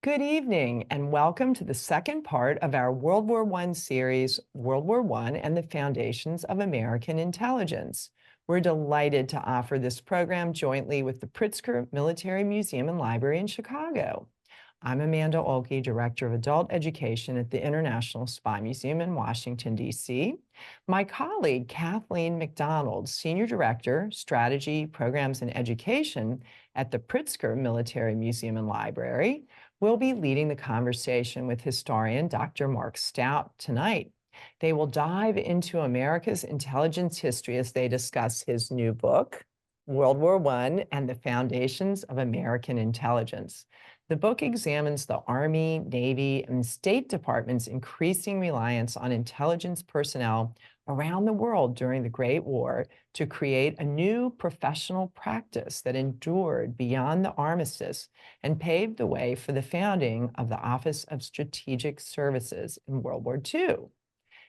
Good evening, and welcome to the second part of our World War I series, World War I and the Foundations of American Intelligence. We're delighted to offer this program jointly with the Pritzker Military Museum and Library in Chicago. I'm Amanda Olkey, Director of Adult Education at the International Spy Museum in Washington, D.C. My colleague, Kathleen McDonald, Senior Director, Strategy, Programs, and Education at the Pritzker Military Museum and Library, will be leading the conversation with historian Dr. Mark Stout tonight. They will dive into America's intelligence history as they discuss his new book, World War I and the Foundations of American Intelligence. The book examines the Army, Navy, and State Department's increasing reliance on intelligence personnel around the world during the Great War to create a new professional practice that endured beyond the Armistice and paved the way for the founding of the Office of Strategic Services in World War II.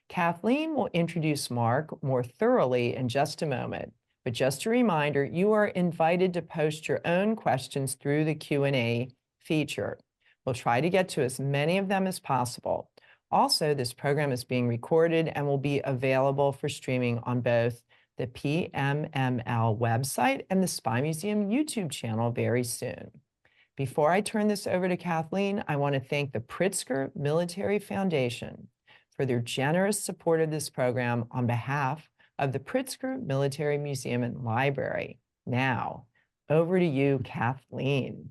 Kathleen will introduce Mark more thoroughly in just a moment, but just a reminder, you are invited to post your own questions through the Q&A feature. We'll try to get to as many of them as possible. Also, this program is being recorded and will be available for streaming on both the PMML website and the Spy Museum YouTube channel very soon. Before I turn this over to Kathleen, I want to thank the Pritzker Military Foundation for their generous support of this program on behalf of the Pritzker Military Museum and Library. Now, over to you, Kathleen.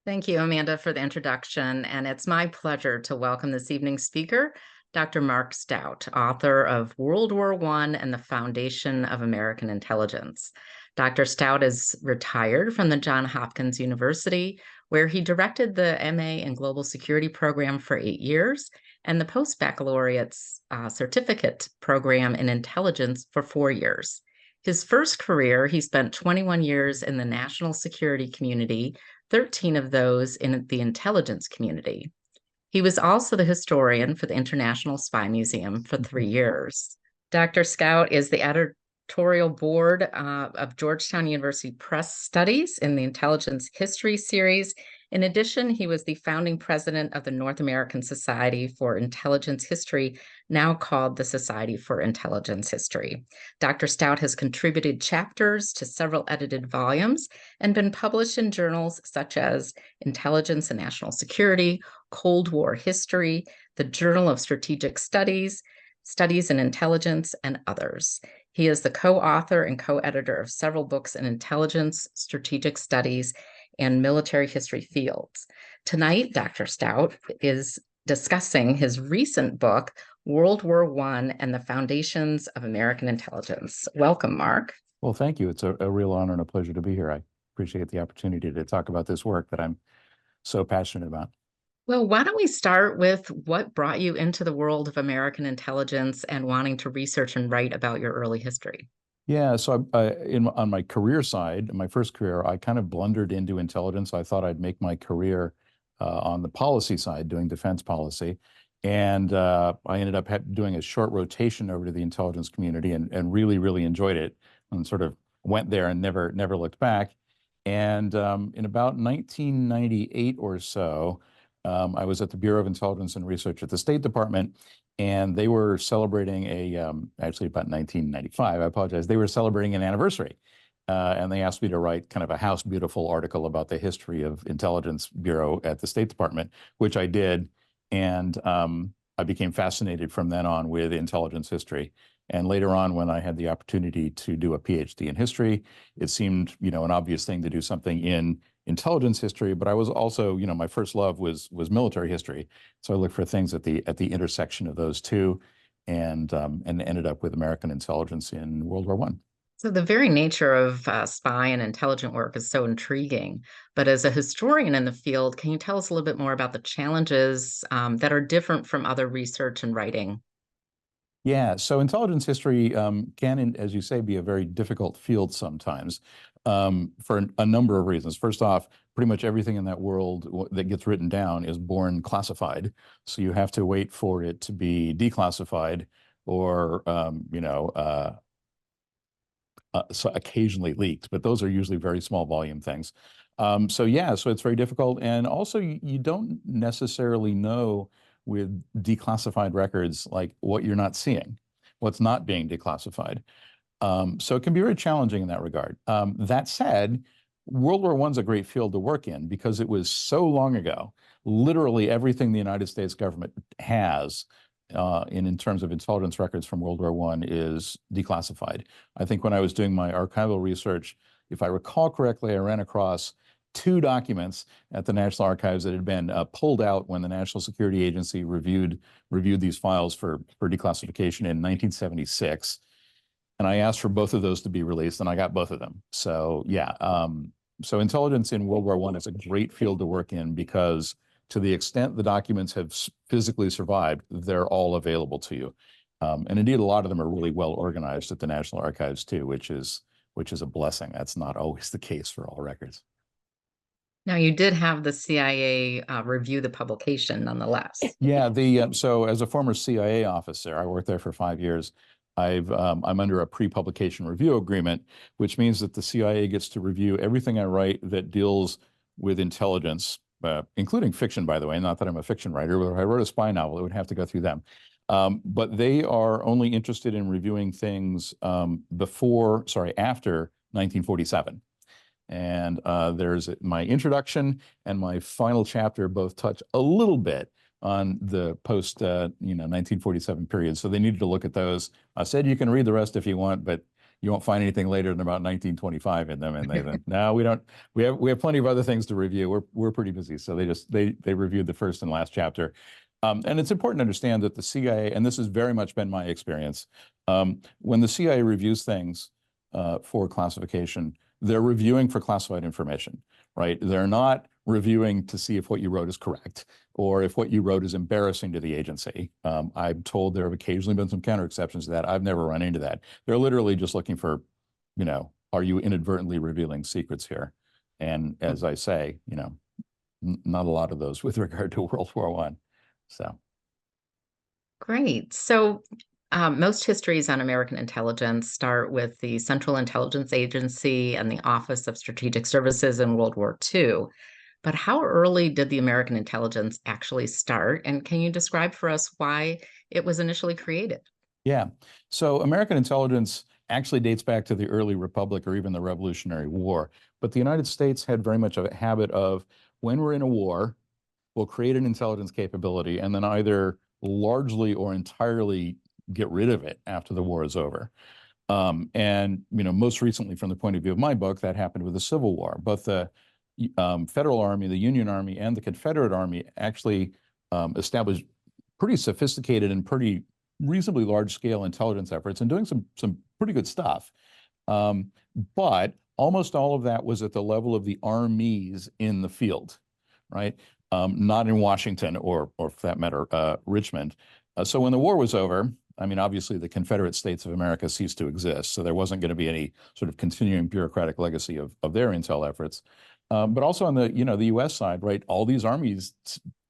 Thank you, Amanda, for the introduction, and it's my pleasure to welcome this evening's speaker, Dr. Mark Stout, author of World War I and the Foundation of American Intelligence. Dr. Stout is retired from the Johns Hopkins University, where he directed the MA in Global Security program for 8 years and the post-baccalaureate's certificate program in intelligence for 4 years. His first career, he spent 21 years in the national security community, 13 of those in the intelligence community. He was also the historian for the International Spy Museum for 3 years. Dr. Stout is the editorial board of Georgetown University Press Studies in the Intelligence History series. In addition, he was the founding president of the North American Society for Intelligence History, now called the Society for Intelligence History. Dr. Stout has contributed chapters to several edited volumes and been published in journals such as Intelligence and National Security, Cold War History, the Journal of Strategic Studies, Studies in Intelligence, and others. He is the co-author and co-editor of several books in intelligence, strategic studies, and military history fields. Tonight, Dr. Stout is discussing his recent book, World War I and the Foundations of American Intelligence. Welcome, Mark. Well, thank you. It's a real honor and a pleasure to be here. I appreciate the opportunity to talk about this work that I'm so passionate about. Well, why don't we start with what brought you into the world of American intelligence and wanting to research and write about your early history? Yeah, so on my career side, my first career, I kind of blundered into intelligence. I thought I'd make my career on the policy side, doing defense policy. And I ended up doing a short rotation over to the intelligence community and really, really enjoyed it and sort of went there and never looked back. And in about 1998 or so, I was at the Bureau of Intelligence and Research at the State Department, and they were celebrating actually about 1995, I apologize, they were celebrating an anniversary. And they asked me to write kind of a House Beautiful article about the history of Intelligence Bureau at the State Department, which I did. And I became fascinated from then on with intelligence history. And later on, when I had the opportunity to do a PhD in history, it seemed, an obvious thing to do something in intelligence history, but I was also, my first love was military history. So I looked for things at the intersection of those two, and ended up with American intelligence in World War I. So the very nature of spy and intelligent work is so intriguing. But as a historian in the field, can you tell us a little bit more about the challenges that are different from other research and writing? Yeah, so intelligence history can, as you say, be a very difficult field sometimes for a number of reasons. First off, pretty much everything in that world that gets written down is born classified. So you have to wait for it to be declassified or, so occasionally leaked, but those are usually very small volume things. So yeah, so it's very difficult. And also you don't necessarily know with declassified records, like what you're not seeing, what's not being declassified. So it can be very challenging in that regard. That said, World War I's a great field to work in because it was so long ago. Literally everything the United States government has in terms of intelligence records from World War I is declassified. I think when I was doing my archival research, if I recall correctly, I ran across 2 documents at the National Archives that had been pulled out when the National Security Agency reviewed these files for declassification in 1976. And I asked for both of those to be released, and I got both of them. So yeah, so intelligence in World War I is a great field to work in because to the extent the documents have physically survived, they're all available to you. And indeed, a lot of them are really well organized at the National Archives too, which is a blessing. That's not always the case for all records. Now, you did have the CIA review the publication nonetheless. Yeah, so as a former CIA officer, I worked there for 5 years. I'm under a pre-publication review agreement, which means that the CIA gets to review everything I write that deals with intelligence, including fiction, by the way. Not that I'm a fiction writer, but if I wrote a spy novel, it would have to go through them. But they are only interested in reviewing things after 1947. And there's my introduction and my final chapter both touch a little bit on the post 1947 period. So they needed to look at those. I said you can read the rest if you want, but you won't find anything later than about 1925 in them. And they then, no, we don't. We have plenty of other things to review. We're pretty busy. So they reviewed the first and last chapter. And it's important to understand that the CIA, and this has very much been my experience, when the CIA reviews things for classification, they're reviewing for classified information, right? They're not reviewing to see if what you wrote is correct or if what you wrote is embarrassing to the agency. I'm told there have occasionally been some counter exceptions to that. I've never run into that. They're literally just looking for, are you inadvertently revealing secrets here? And as I say, not a lot of those with regard to World War I. So. Great. So most histories on American intelligence start with the Central Intelligence Agency and the Office of Strategic Services in World War II. But how early did the American intelligence actually start? And can you describe for us why it was initially created? Yeah. So American intelligence actually dates back to the early Republic or even the Revolutionary War. But the United States had very much a habit of, when we're in a war, we'll create an intelligence capability and then either largely or entirely get rid of it after the war is over. And most recently, from the point of view of my book, that happened with the Civil War. Both the Federal Army, the Union Army, and the Confederate Army actually established pretty sophisticated and pretty reasonably large-scale intelligence efforts and doing some pretty good stuff. But almost all of that was at the level of the armies in the field, right? Not in Washington or for that matter, Richmond. So when the war was over, I mean, obviously the Confederate States of America ceased to exist, so there wasn't going to be any sort of continuing bureaucratic legacy of their intel efforts. But also on the the U.S. side, right, all these armies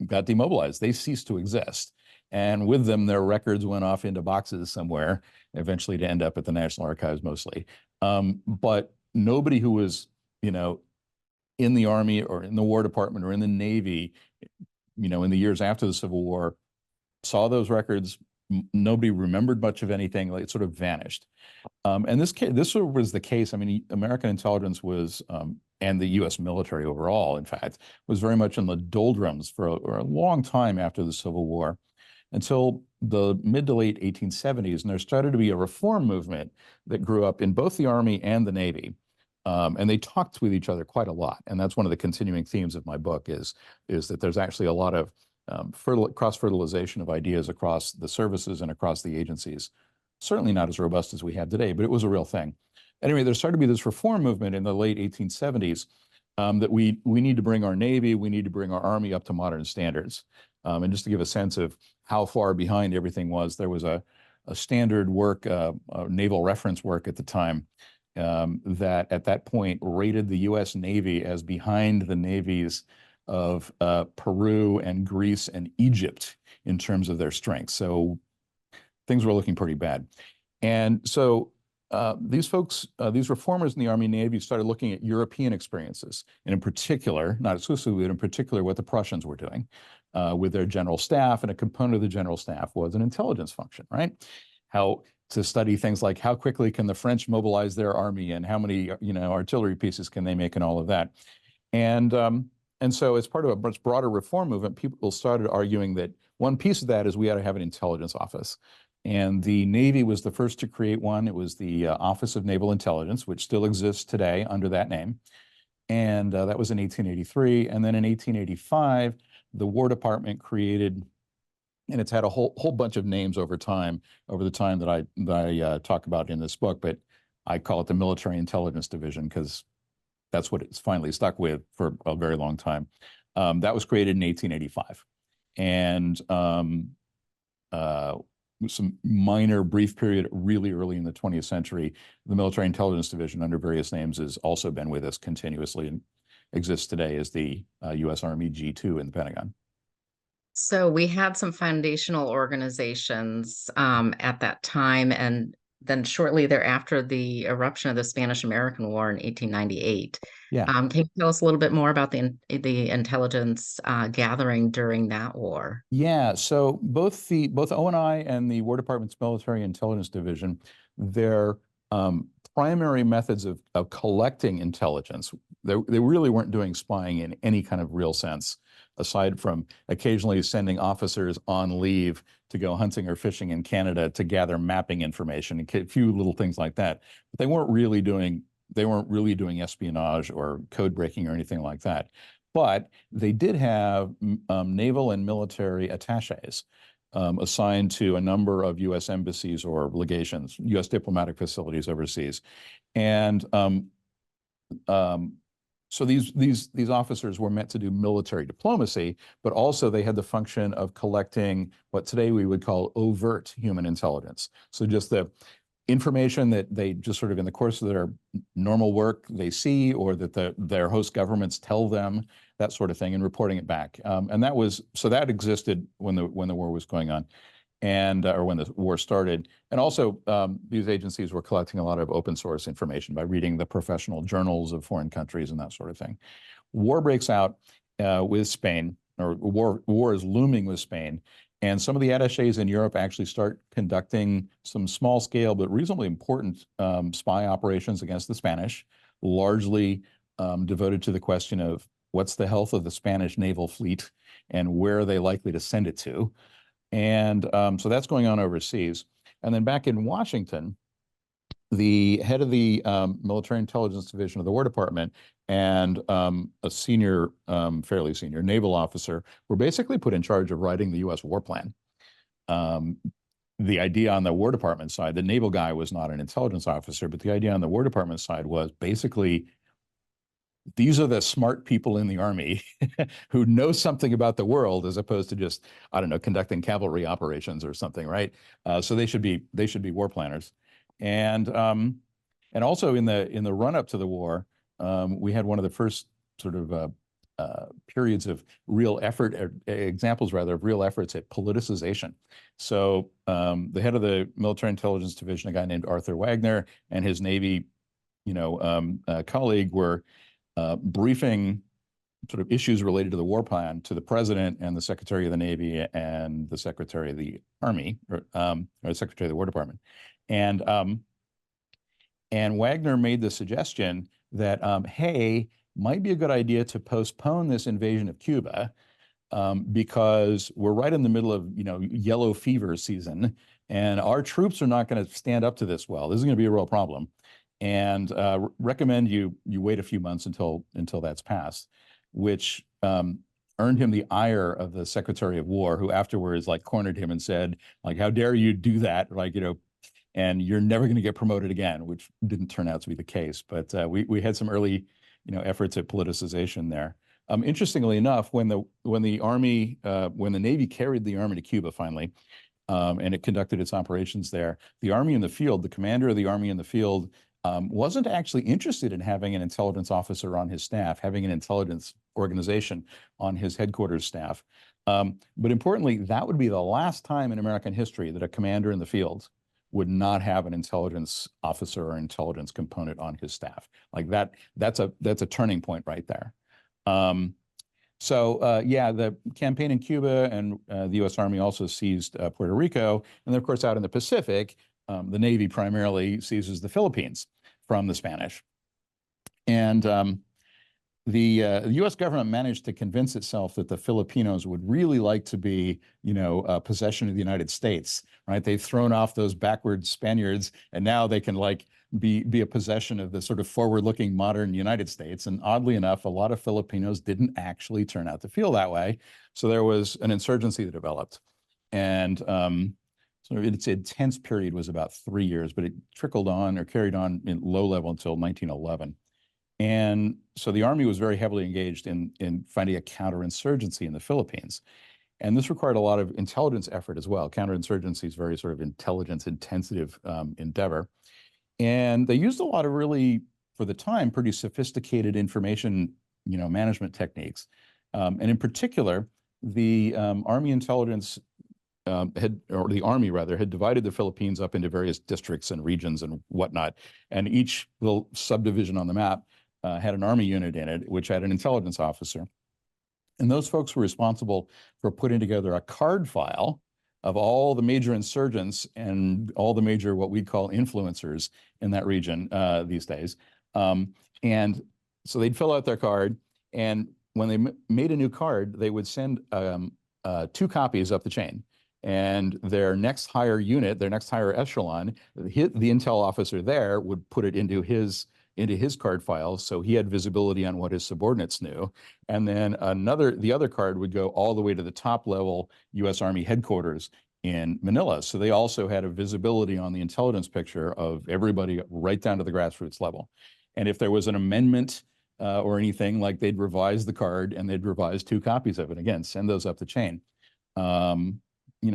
got demobilized; they ceased to exist, and with them, their records went off into boxes somewhere, eventually to end up at the National Archives mostly. But nobody who was in the Army or in the War Department or in the Navy, in the years after the Civil War, saw those records. Nobody remembered much of anything. Like, it sort of vanished. And this was the case. I mean, American intelligence was, and the U.S. military overall, in fact, was very much in the doldrums for a long time after the Civil War, until the mid to late 1870s. And there started to be a reform movement that grew up in both the Army and the Navy. And they talked with each other quite a lot. And that's one of the continuing themes of my book is that there's actually a lot of cross-fertilization of ideas across the services and across the agencies. Certainly not as robust as we have today, but it was a real thing. Anyway, there started to be this reform movement in the late 1870s that we need to bring our Navy, we need to bring our Army up to modern standards. And just to give a sense of how far behind everything was, there was a standard work, naval reference work at the time, that at that point rated the U.S. Navy as behind the navies of Peru and Greece and Egypt in terms of their strength. So things were looking pretty bad. And so these folks, these reformers in the Army and Navy started looking at European experiences, and in particular, not exclusively, but in particular, what the Prussians were doing with their general staff, and a component of the general staff was an intelligence function, right? How to study things like how quickly can the French mobilize their army, and how many, artillery pieces can they make, and all of that. And so as part of a much broader reform movement, people started arguing that one piece of that is we ought to have an intelligence office. And the Navy was the first to create one. It was the Office of Naval Intelligence, which still exists today under that name. And that was in 1883. And then in 1885, the War Department created, and it's had a whole bunch of names over time, over the time that I talk about in this book, but I call it the Military Intelligence Division because that's what it's finally stuck with for a very long time. That was created in 1885. And some minor brief period really early in the 20th century, the Military Intelligence Division under various names has also been with us continuously and exists today as the U.S. Army G2 in the Pentagon. So we had some foundational organizations at that time, and then shortly thereafter, the eruption of the Spanish-American War in 1898. Yeah. Can you tell us a little bit more about the intelligence gathering during that war? Yeah, so both ONI and the War Department's Military Intelligence Division, their primary methods of collecting intelligence, they really weren't doing spying in any kind of real sense, aside from occasionally sending officers on leave to go hunting or fishing in Canada to gather mapping information, a few little things like that. But they weren't really doing espionage or code breaking or anything like that. But they did have naval and military attaches assigned to a number of U.S. embassies or legations, U.S. diplomatic facilities overseas. And so these officers were meant to do military diplomacy, but also they had the function of collecting what today we would call overt human intelligence. So just the information that they just sort of in the course of their normal work they see, or that their host governments tell them, that sort of thing, and reporting it back. And that existed when the war was going on, and or when the war started. And also these agencies were collecting a lot of open source information by reading the professional journals of foreign countries and that sort of thing. War breaks out with Spain, or war is looming with Spain. And some of the attachés in Europe actually start conducting some small scale but reasonably important spy operations against the Spanish, largely devoted to the question of what's the health of the Spanish naval fleet and where are they likely to send it to. And so that's going on overseas. And then back in Washington, the head of the Military Intelligence Division of the War Department and a senior, fairly senior naval officer were basically put in charge of writing the U.S. war plan. The idea on the War Department side, the naval guy was not an intelligence officer, but the idea on the War Department side was basically, these are the smart people in the Army who know something about the world, as opposed to just, I don't know, conducting cavalry operations or something, right? So they should be war planners. And also in the run-up to the war, we had one of the first sort of periods of real effort, examples rather, of real efforts at politicization. So the head of the Military Intelligence Division, a guy named Arthur Wagner, and his Navy, colleague were briefing sort of issues related to the war plan to the president and the Secretary of the Navy and the Secretary of the Army, or Secretary of the War Department. And Wagner made the suggestion that, hey, might be a good idea to postpone this invasion of Cuba because we're right in the middle of, yellow fever season, and our troops are not going to stand up to this well. This is going to be a real problem. And recommend you wait a few months until that's passed, which earned him the ire of the Secretary of War, who afterwards cornered him and said, how dare you do that? And you're never going to get promoted again, which didn't turn out to be the case. But we had some early, efforts at politicization there. Interestingly enough, when the Navy carried the Army to Cuba finally, and it conducted its operations there, the Army in the field, the commander of the Army in the field, wasn't actually interested in having an intelligence officer on his staff, having an intelligence organization on his headquarters staff. But importantly, that would be the last time in American history that a commander in the field would not have an intelligence officer or intelligence component on his staff. Like that's a turning point right there. Yeah, the campaign in Cuba and the U.S. Army also seized Puerto Rico. And then, of course, out in the Pacific, the Navy primarily seizes the Philippines from the Spanish. And the U.S. government managed to convince itself that the Filipinos would really like to be, a possession of the United States, right? They've thrown off those backward Spaniards, and now they can be a possession of the sort of forward-looking modern United States. And oddly enough, a lot of Filipinos didn't actually turn out to feel that way. So there was an insurgency that developed. And so its intense period was about 3 years, but it trickled on or carried on in low level until 1911. And so the Army was very heavily engaged in finding a counterinsurgency in the Philippines. And this required a lot of intelligence effort as well. Counterinsurgency is very sort of intelligence-intensive endeavor. And they used a lot of really, for the time, pretty sophisticated information, management techniques. And in particular, the Army intelligence the Army rather, had divided the Philippines up into various districts and regions and whatnot. And each little subdivision on the map had an Army unit in it, which had an intelligence officer. And those folks were responsible for putting together a card file of all the major insurgents and all the major, what we call influencers in that region these days. And so they'd fill out their card. And when they made a new card, they would send 2 copies up the chain. And their next higher unit, their next higher echelon, the intel officer there would put it into his card file, so he had visibility on what his subordinates knew. And then the other card would go all the way to the top level U.S. Army headquarters in Manila. So they also had a visibility on the intelligence picture of everybody right down to the grassroots level. And if there was an amendment or anything, like they'd revise the card and they'd revise 2 copies of it. Again, send those up the chain.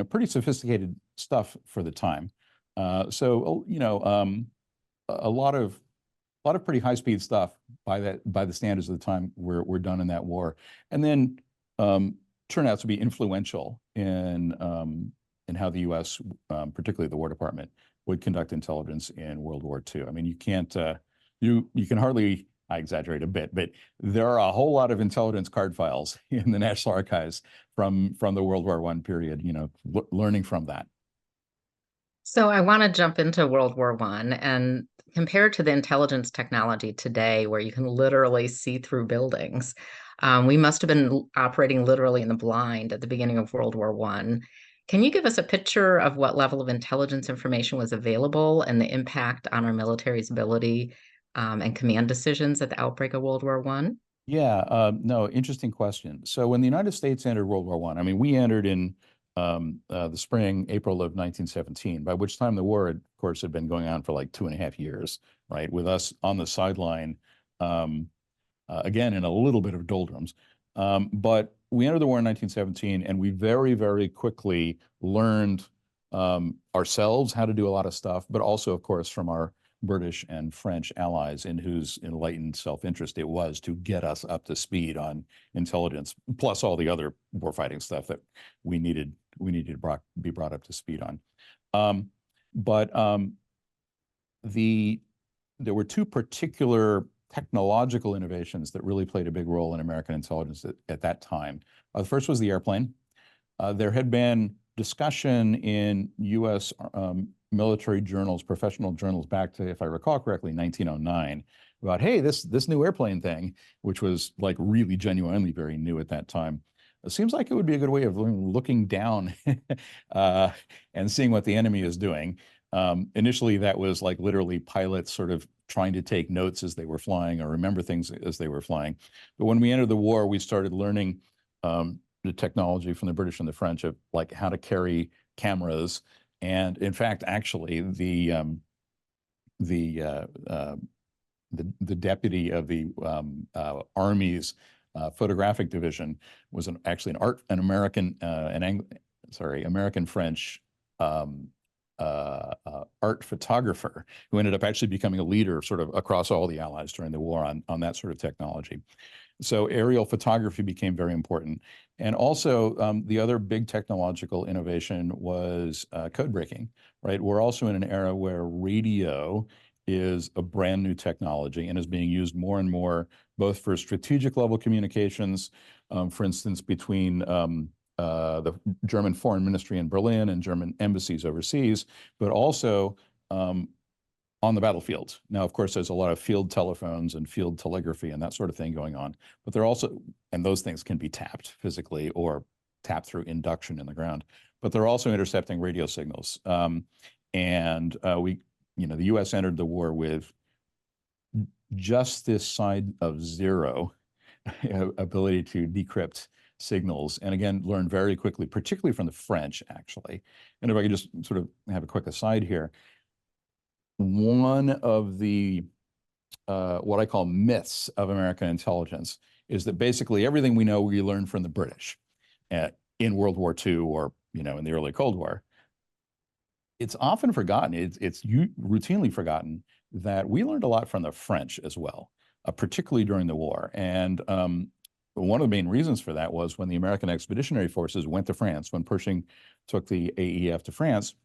Pretty sophisticated stuff for the time. A lot of pretty high-speed stuff by the standards of the time were done in that war, and then turned out to be influential in how the U.S., particularly the War Department, would conduct intelligence in World War II. I mean, you can't you can hardly, I exaggerate a bit, but there are a whole lot of intelligence card files in the National Archives from the World War I period. Learning from that. So I want to jump into World War I, and compared to the intelligence technology today, where you can literally see through buildings, we must have been operating literally in the blind at the beginning of World War I. Can you give us a picture of what level of intelligence information was available and the impact on our military's ability and command decisions at the outbreak of World War I? Yeah, no, interesting question. So when the United States entered World War I mean, we entered in the spring, April of 1917, by which time the war, of course, had been going on for like 2.5 years, right? With us on the sideline, again, in a little bit of doldrums. But we entered the war in 1917, and we very, very quickly learned ourselves how to do a lot of stuff, but also, of course, from our British and French allies, in whose enlightened self-interest it was to get us up to speed on intelligence, plus all the other warfighting stuff that we needed to be brought up to speed on. There were 2 particular technological innovations that really played a big role in American intelligence at that time. The first was the airplane. There had been discussion in U.S. Military journals, professional journals, back to, if I recall correctly, 1909, about, hey, this new airplane thing, which was like really genuinely very new at that time. It seems like it would be a good way of looking down and seeing what the enemy is doing. Initially, that was like literally pilots sort of trying to take notes as they were flying or remember things as they were flying. But when we entered the war, we started learning the technology from the British and the French of like how to carry cameras. And in fact, actually, the deputy of the Army's photographic division was actually an American-French art photographer who ended up actually becoming a leader sort of across all the Allies during the war on that sort of technology. So aerial photography became very important. And also the other big technological innovation was code breaking, right? We're also in an era where radio is a brand new technology and is being used more and more, both for strategic level communications, for instance, between the German Foreign Ministry in Berlin and German embassies overseas, but also on the battlefield. Now, of course, there's a lot of field telephones and field telegraphy and that sort of thing going on, but they're also, and those things can be tapped physically or tapped through induction in the ground, but they're also intercepting radio signals. And the US entered the war with just this side of zero ability to decrypt signals, and again, learned very quickly, particularly from the French, actually. And if I could just sort of have a quick aside here, one of the what I call myths of American intelligence is that basically everything we know we learned from the British in World War II or in the early Cold War. It's often forgotten. It's routinely forgotten that we learned a lot from the French as well, particularly during the war. And one of the main reasons for that was when the American Expeditionary Forces went to France, when Pershing took the AEF to France,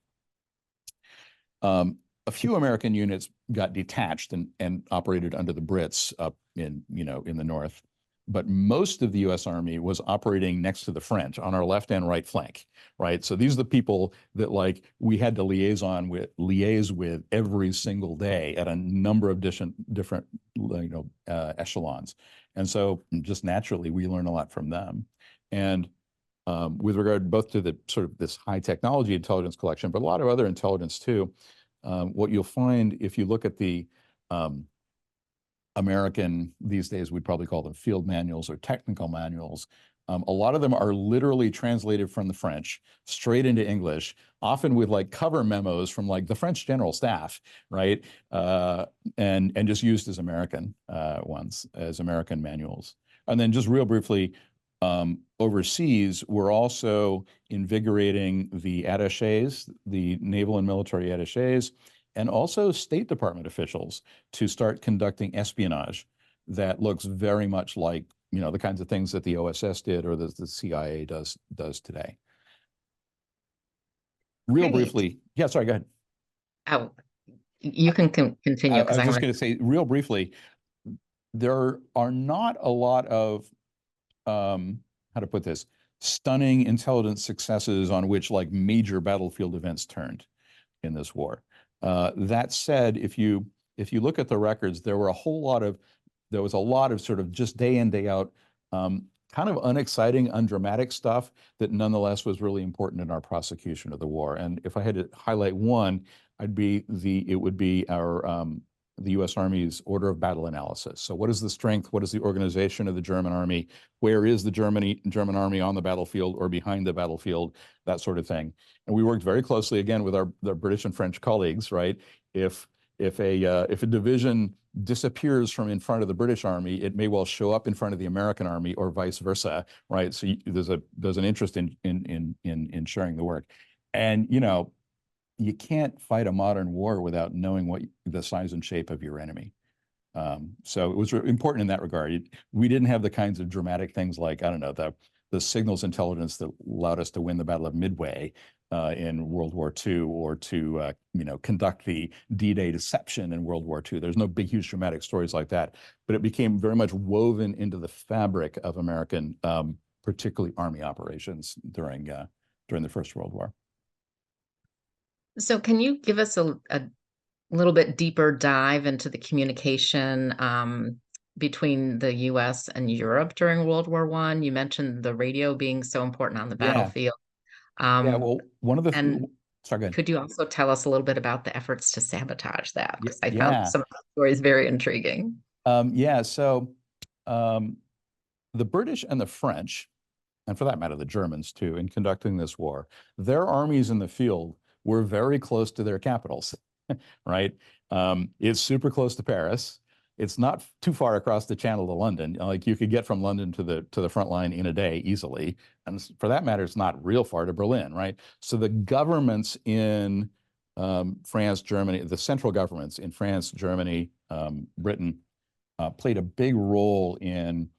a few American units got detached and operated under the Brits up in the north, but most of the U.S. Army was operating next to the French on our left and right flank, right? So these are the people that we had to liaise with every single day at a number of different echelons, and so just naturally we learn a lot from them. And with regard both to the sort of this high technology intelligence collection, but a lot of other intelligence too. What you'll find if you look at the American, these days we'd probably call them field manuals or technical manuals, a lot of them are literally translated from the French straight into English, often with cover memos from the French general staff, right? And just used as American ones, as American manuals. And then just real briefly, overseas, we're also invigorating the attachés, the naval and military attachés, and also State Department officials to start conducting espionage that looks very much like the kinds of things that the OSS did or the CIA does today. Real briefly, yeah, sorry, go ahead. Oh, you can continue. I was just going to say real briefly, there are not a lot of how to put this, stunning intelligence successes on which major battlefield events turned in this war. That said, if you look at the records, there was a lot of sort of just day in, day out, kind of unexciting, undramatic stuff that nonetheless was really important in our prosecution of the war. And if I had to highlight one, it would be our the U.S. Army's order of battle analysis. So what is the strength? What is the organization of the German army? Where is the German army on the battlefield or behind the battlefield? That sort of thing. And we worked very closely again with our British and French colleagues, right? If a division disappears from in front of the British army, it may well show up in front of the American army or vice versa, right? So there's an interest in sharing the work. And you can't fight a modern war without knowing what the size and shape of your enemy. So it was important in that regard. We didn't have the kinds of dramatic things like, I don't know, the signals intelligence that allowed us to win the Battle of Midway in World War II, or to conduct the D-Day deception in World War II. There's no big, huge dramatic stories like that, but it became very much woven into the fabric of American, particularly Army operations during the First World War. So can you give us a little bit deeper dive into the communication between the U.S. and Europe during World War I? You mentioned the radio being so important on the battlefield. Yeah, well, one of the sorry, go ahead. Could you also tell us a little bit about the efforts to sabotage that? Because I Yeah. found some of the stories very intriguing. So the British and the French, and for that matter, the Germans too, in conducting this war, their armies in the field were very close to their capitals, right? It's super close to Paris. It's not too far across the channel to London. You could get from London to the front line in a day easily. And for that matter, it's not real far to Berlin, right? So the governments in France, Germany, the central governments in France, Germany, Britain, played a big role in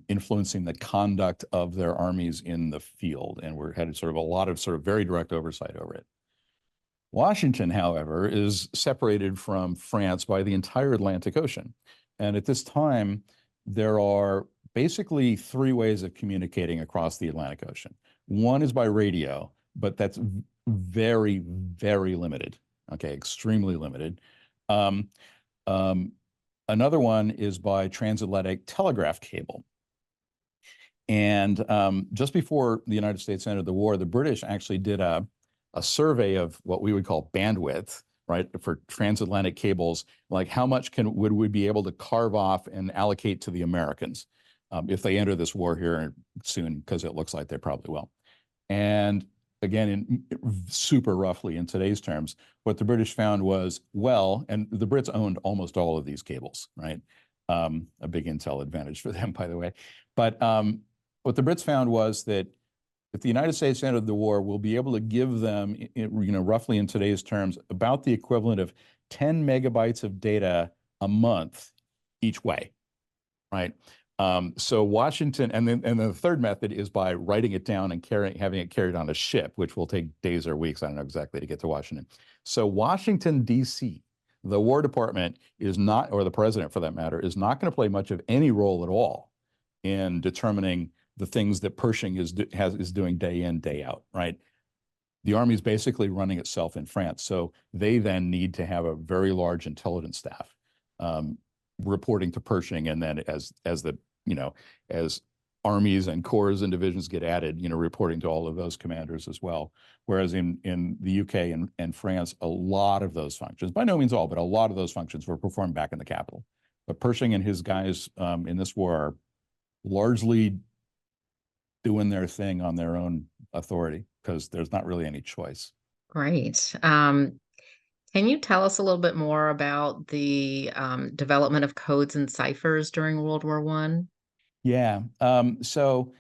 influencing the conduct of their armies in the field, and had sort of a lot of sort of very direct oversight over it. Washington, however, is separated from France by the entire Atlantic Ocean. And at this time, there are basically three ways of communicating across the Atlantic Ocean. One is by radio, but that's very, very limited, okay, extremely limited. Another one is by transatlantic telegraph cable. And just before the United States entered the war, the British actually did a survey of what we would call bandwidth, right, for transatlantic cables, like how much would we be able to carve off and allocate to the Americans if they enter this war here soon, because it looks like they probably will. And again, in super roughly in today's terms, what the British found was, well, and the Brits owned almost all of these cables, right? A big intel advantage for them, by the way. But what the Brits found was that if the United States entered the war, we'll be able to give them, roughly in today's terms, about the equivalent of 10 megabytes of data a month each way, right? So Washington, and then the third method is by writing it down and having it carried on a ship, which will take days or weeks, I don't know exactly, to get to Washington. So Washington, D.C., the War Department is not, or the president for that matter, is not going to play much of any role at all in determining the things that Pershing is doing day in, day out, right? The Army is basically running itself in France. So they then need to have a very large intelligence staff reporting to Pershing. And then as armies and corps and divisions get added, reporting to all of those commanders as well. Whereas in the UK and France, a lot of those functions, by no means all, but a lot of those functions were performed back in the capital. But Pershing and his guys in this war are largely doing their thing on their own authority because there's not really any choice. Great. Can you tell us a little bit more about the development of codes and ciphers during World War I? Yeah. So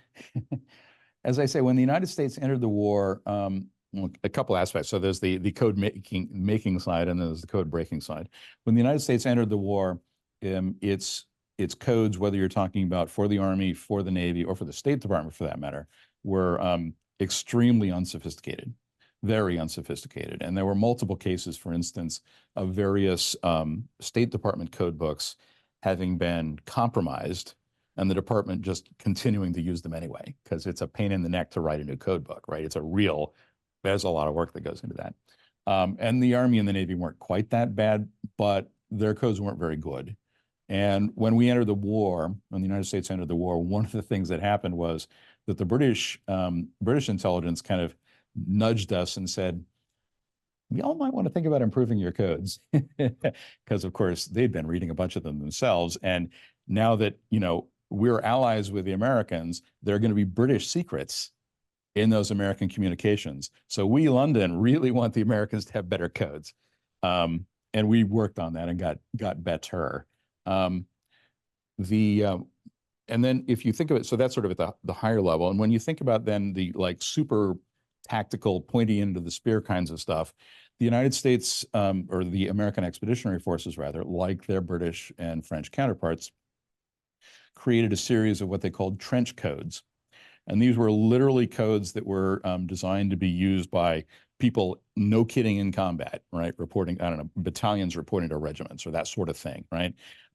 as I say, when the United States entered the war, a couple aspects. So there's the code making side, and then there's the code breaking side. When the United States entered the war, its codes, whether you're talking about for the Army, for the Navy, or for the State Department for that matter, were extremely unsophisticated, very unsophisticated. And there were multiple cases, for instance, of various State Department code books having been compromised and the department just continuing to use them anyway, because it's a pain in the neck to write a new code book, right? There's a lot of work that goes into that. And the Army and the Navy weren't quite that bad, but their codes weren't very good. And when we entered the war, when the United States entered the war, one of the things that happened was that the British intelligence kind of nudged us and said, y'all might want to think about improving your codes. Because, of course, they'd been reading a bunch of them themselves. And now that, we're allies with the Americans, there are going to be British secrets in those American communications. So we, London, really want the Americans to have better codes. And we worked on that and got better. And then if you think of it, so that's sort of at the higher level. And when you think about then the super tactical, pointy end of the spear kinds of stuff, the United States, or the American Expeditionary Forces rather, like their British and French counterparts, created a series of what they called trench codes. And these were literally codes that were designed to be used by people, no kidding, in combat, right? Reporting, battalions reporting to regiments or that sort of thing, right?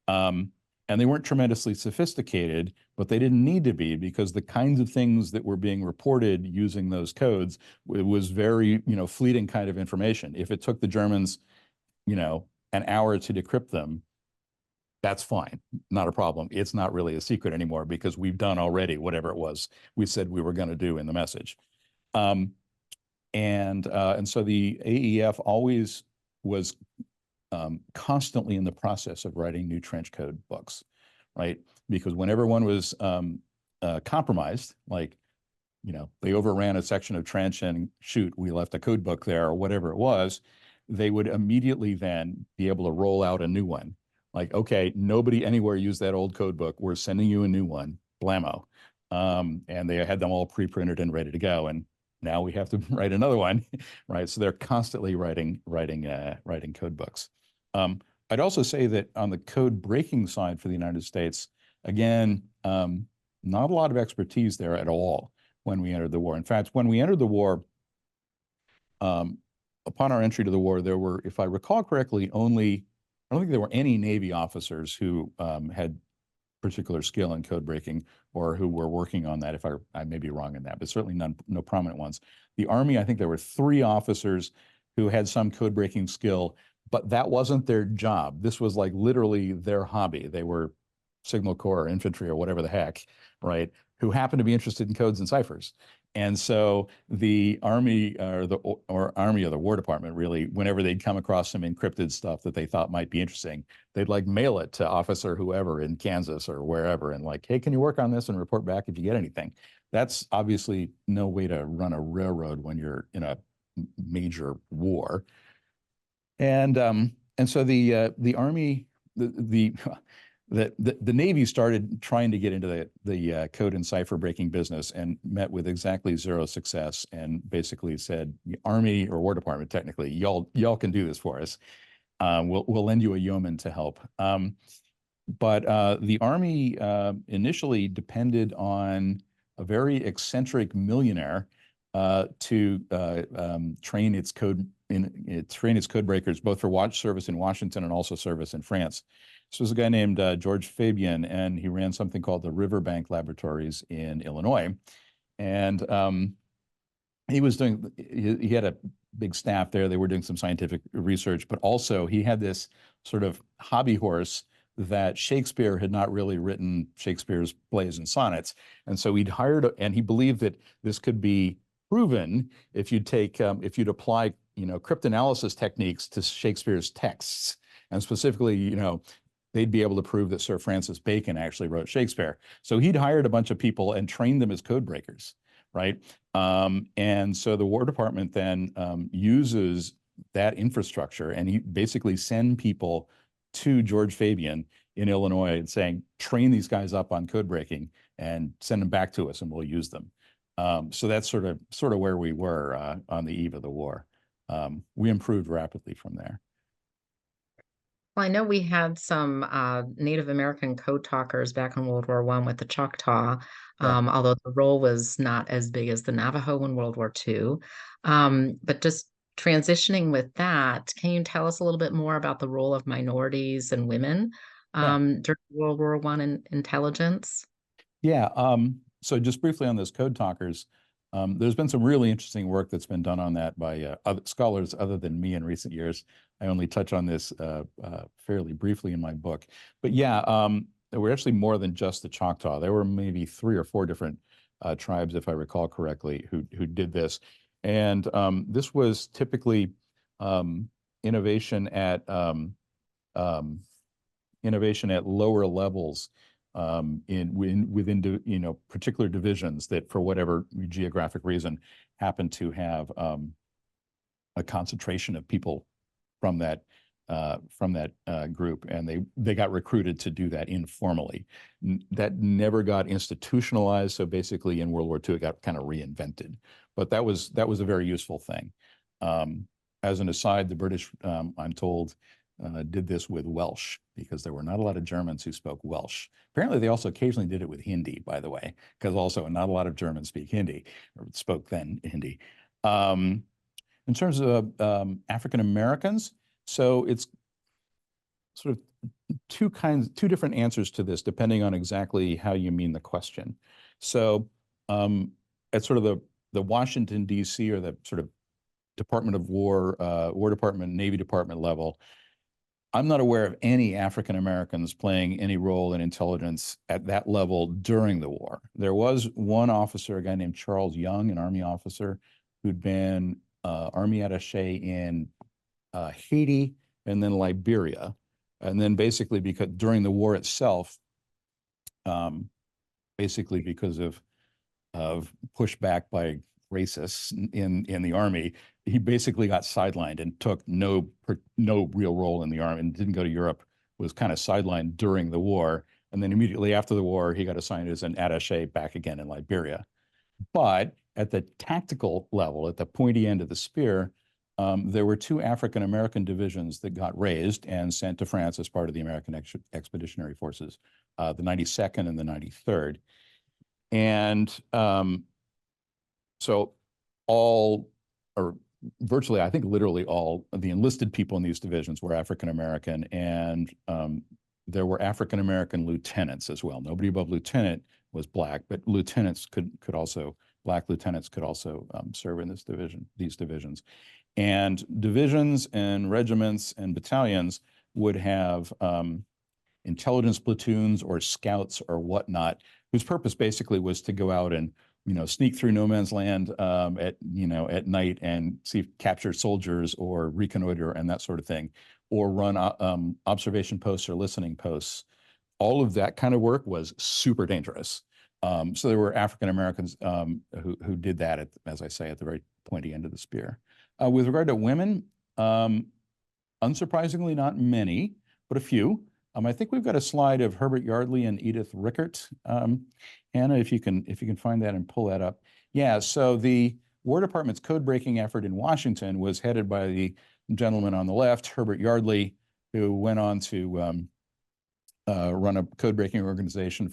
And they weren't tremendously sophisticated, but they didn't need to be, because the kinds of things that were being reported using those codes, it was very, fleeting kind of information. If it took the Germans, an hour to decrypt them, that's fine, not a problem. It's not really a secret anymore because we've done already whatever it was we said we were going to do in the message. And so the AEF always was constantly in the process of writing new trench code books, right? Because whenever one was compromised, like, they overran a section of trench and shoot, we left a code book there or whatever it was, they would immediately then be able to roll out a new one. Like, okay, nobody anywhere used that old code book. We're sending you a new one, blammo. And they had them all pre-printed and ready to go. And now we have to write another one, right? So they're constantly writing code books. I'd also say that on the code breaking side for the United States, again, not a lot of expertise there at all when we entered the war. In fact, when we entered the war, upon our entry to the war, there were, if I recall correctly, I don't think there were any Navy officers who had particular skill in code breaking or who were working on that. If I may be wrong in that, but certainly no prominent ones. The Army, I think there were 3 officers who had some code breaking skill, but that wasn't their job. This was like literally their hobby. They were Signal Corps or infantry or whatever the heck, right? Who happened to be interested in codes and ciphers. And so the Army or Army or the War Department, really, whenever they'd come across some encrypted stuff that they thought might be interesting, they'd like mail it to officer whoever in Kansas or wherever and like, hey, can you work on this and report back if you get anything? That's obviously no way to run a railroad when you're in a major war. And so the Army, the Navy started trying to get into the code and cipher breaking business and met with exactly 0 success, and basically said, Army or War Department, technically, y'all can do this for us. We'll lend you a yeoman to help. But the Army initially depended on a very eccentric millionaire to train its code breakers, both for watch service in Washington and also service in France. This was a guy named George Fabian, and he ran something called the Riverbank Laboratories in Illinois. And he had a big staff there. They were doing some scientific research, but also he had this sort of hobby horse that Shakespeare had not really written Shakespeare's plays and sonnets. And so he'd hired, and he believed that this could be proven if you'd apply, cryptanalysis techniques to Shakespeare's texts. And specifically, they'd be able to prove that Sir Francis Bacon actually wrote Shakespeare. So he'd hired a bunch of people and trained them as code breakers, right? And so the War Department then uses that infrastructure, and he basically send people to George Fabian in Illinois and saying, train these guys up on code breaking and send them back to us and we'll use them. So that's sort of where we were on the eve of the war. We improved rapidly from there. Well, I know we had some Native American code talkers back in World War I with the Choctaw, although the role was not as big as the Navajo in World War II. But just transitioning with that, can you tell us a little bit more about the role of minorities and women during World War I in intelligence? Yeah. So just briefly on those code talkers, there's been some really interesting work that's been done on that by other scholars other than me in recent years. I only touch on this fairly briefly in my book. But yeah, there were actually more than just the Choctaw. There were maybe 3 or 4 different tribes, if I recall correctly, who did this. And this was typically innovation at lower levels within particular divisions that, for whatever geographic reason, happen to have a concentration of people from that group, and they got recruited to do that informally. That never got institutionalized. So basically, in World War II, it got kind of reinvented. But that was a very useful thing. As an aside, the British, I'm told, did this with Welsh, because there were not a lot of Germans who spoke Welsh. Apparently, they also occasionally did it with Hindi, by the way, because also not a lot of Germans speak Hindi, or spoke then Hindi. In terms of African Americans, so it's sort of two different answers to this, depending on exactly how you mean the question. So at sort of the Washington, D.C., or the sort of Department of War, War Department, Navy Department level, I'm not aware of any African Americans playing any role in intelligence at that level during the war. There was one officer, a guy named Charles Young, an Army officer, who'd been Army attaché in Haiti and then Liberia. And then basically because during the war itself, basically because of pushback by racists in the Army, he basically got sidelined and took no real role in the Army and didn't go to Europe, was kind of sidelined during the war. And then immediately after the war, he got assigned as an attaché back again in Liberia. But at the tactical level, at the pointy end of the spear, there were two African-American divisions that got raised and sent to France as part of the American Expeditionary Forces, the 92nd and the 93rd. And so all, or virtually, I think literally all of the enlisted people in these divisions were African-American, and there were African-American lieutenants as well. Nobody above lieutenant was Black, but lieutenants could also, Black lieutenants could also serve in these divisions. And divisions and regiments and battalions would have intelligence platoons or scouts or whatnot, whose purpose basically was to go out and sneak through no man's land at night and capture soldiers or reconnoiter and that sort of thing, or run observation posts or listening posts. All of that kind of work was super dangerous. So there were African Americans who did that, as I say, at the very pointy end of the spear. With regard to women, unsurprisingly, not many, but a few. I think we've got a slide of Herbert Yardley and Edith Rickert. Hannah, if you can find that and pull that up. Yeah, so the War Department's code-breaking effort in Washington was headed by the gentleman on the left, Herbert Yardley, who went on to run a code-breaking organization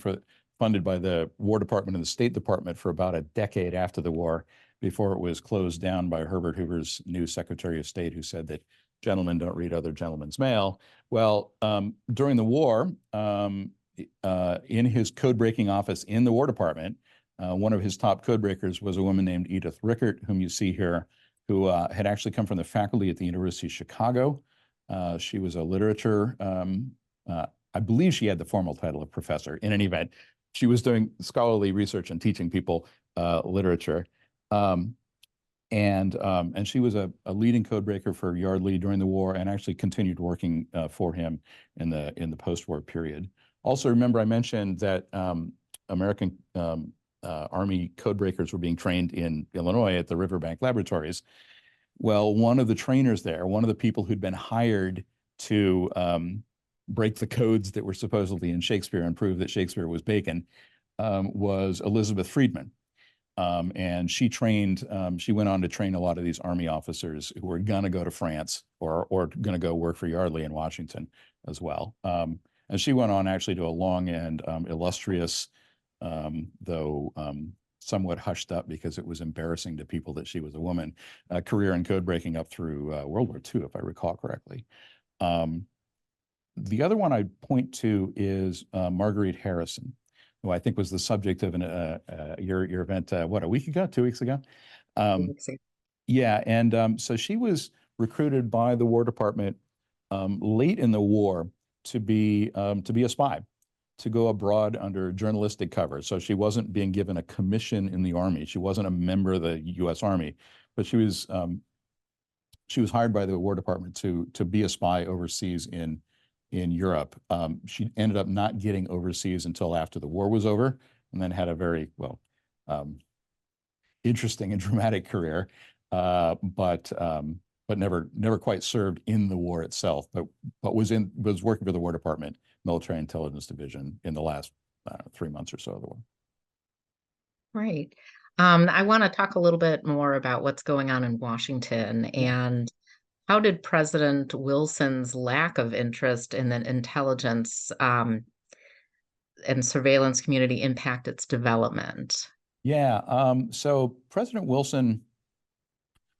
funded by the War Department and the State Department for about a decade after the war, before it was closed down by Herbert Hoover's new Secretary of State, who said that gentlemen don't read other gentlemen's mail. Well, during the war, in his code-breaking office in the War Department, one of his top codebreakers was a woman named Edith Rickert, whom you see here, who had actually come from the faculty at the University of Chicago. She was a literature, I believe she had the formal title of professor. In any event, she was doing scholarly research and teaching people literature. And she was a leading codebreaker for Yardley during the war, and actually continued working for him in the post-war period. Also, remember I mentioned that American Army codebreakers were being trained in Illinois at the Riverbank Laboratories. Well, one of the trainers there, one of the people who'd been hired to break the codes that were supposedly in Shakespeare and prove that Shakespeare was Bacon, was Elizabeth Friedman. And she went on to train a lot of these Army officers who were going to go to France or going to go work for Yardley in Washington as well. And she went on actually to a long and illustrious, though somewhat hushed up because it was embarrassing to people that she was a woman, career in code breaking up through World War II, if I recall correctly. The other one I'd point to is Marguerite Harrison, who I think was the subject of your event, what, a week ago, 2 weeks ago? Yeah, and so she was recruited by the War Department late in the war to be a spy, to go abroad under journalistic cover. So she wasn't being given a commission in the Army. She wasn't a member of the U.S. Army, but she was hired by the War Department to be a spy overseas in Europe. She ended up not getting overseas until after the war was over, and then had a very, well, interesting and dramatic career, but never quite served in the war itself, but was working for the War Department Military Intelligence Division in the last 3 months or so of the war. Right. I want to talk a little bit more about what's going on in Washington, and how did President Wilson's lack of interest in the intelligence and surveillance community impact its development? Yeah, so President Wilson,